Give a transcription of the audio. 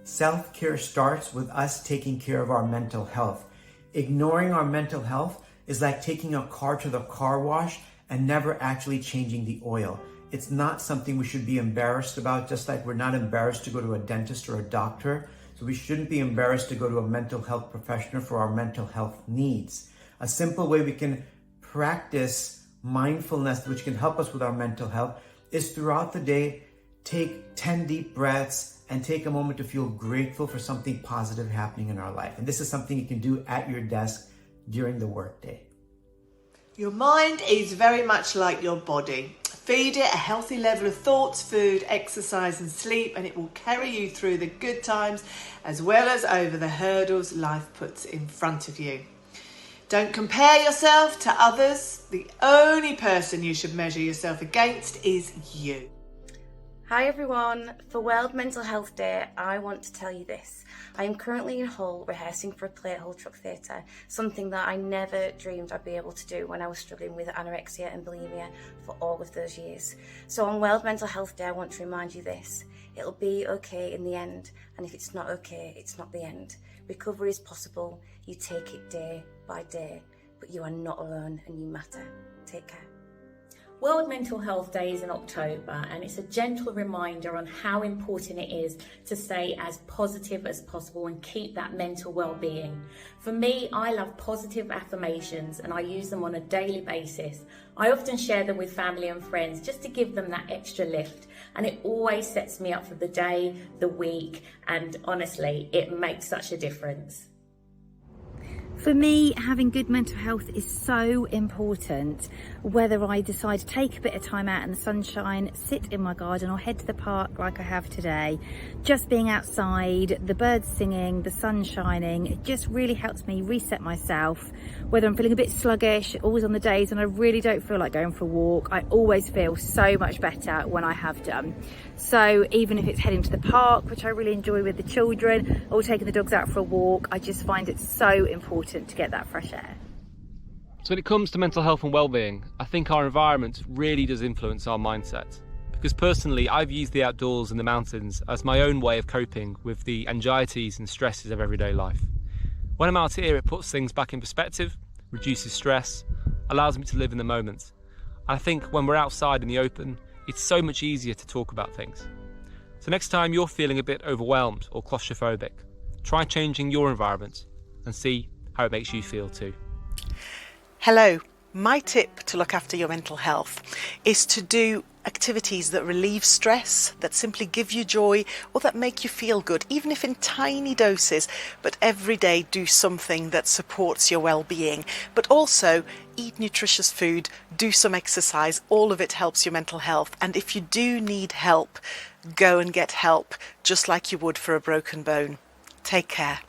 Self-care starts with us taking care of our mental health. Ignoring our mental health is like taking a car to the car wash and never actually changing the oil. It's not something we should be embarrassed about, just like we're not embarrassed to go to a dentist or a doctor. So we shouldn't be embarrassed to go to a mental health professional for our mental health needs. A simple way we can practice mindfulness, which can help us with our mental health, is throughout the day, take 10 deep breaths and take a moment to feel grateful for something positive happening in our life. And this is something you can do at your desk during the workday. Your mind is very much like your body. Feed it a healthy level of thoughts, food, exercise and sleep, and it will carry you through the good times as well as over the hurdles life puts in front of you. Don't compare yourself to others. The only person you should measure yourself against is you. Hi everyone, for World Mental Health Day I want to tell you this. I am currently in Hull rehearsing for a play at Hull Truck Theatre, something that I never dreamed I'd be able to do when I was struggling with anorexia and bulimia for all of those years. So on World Mental Health Day I want to remind you this: it'll be okay in the end, and if it's not okay, it's not the end. Recovery is possible, you take it day by day, but you are not alone and you matter. Take care. World Mental Health Day is in October, and it's a gentle reminder on how important it is to stay as positive as possible and keep that mental well-being. For me, I love positive affirmations and I use them on a daily basis. I often share them with family and friends just to give them that extra lift, and it always sets me up for the day, the week, and honestly, it makes such a difference. For me, having good mental health is so important. Whether I decide to take a bit of time out in the sunshine, sit in my garden or head to the park like I have today, just being outside, the birds singing, the sun shining, it just really helps me reset myself. Whether I'm feeling a bit sluggish, always on the days when I really don't feel like going for a walk, I always feel so much better when I have done. So even if it's heading to the park, which I really enjoy with the children, or taking the dogs out for a walk, I just find it so important to get that fresh air. So when it comes to mental health and well-being, I think our environment really does influence our mindset. Because personally, I've used the outdoors and the mountains as my own way of coping with the anxieties and stresses of everyday life. When I'm out here, it puts things back in perspective, reduces stress, allows me to live in the moment. And I think when we're outside in the open, it's so much easier to talk about things. So next time you're feeling a bit overwhelmed or claustrophobic, try changing your environment and see how it makes you feel too. Hello. My tip to look after your mental health is to do activities that relieve stress, that simply give you joy, or that make you feel good, even if in tiny doses, but every day do something that supports your well-being. But also eat nutritious food, do some exercise, all of it helps your mental health. And if you do need help, go and get help, just like you would for a broken bone. Take care.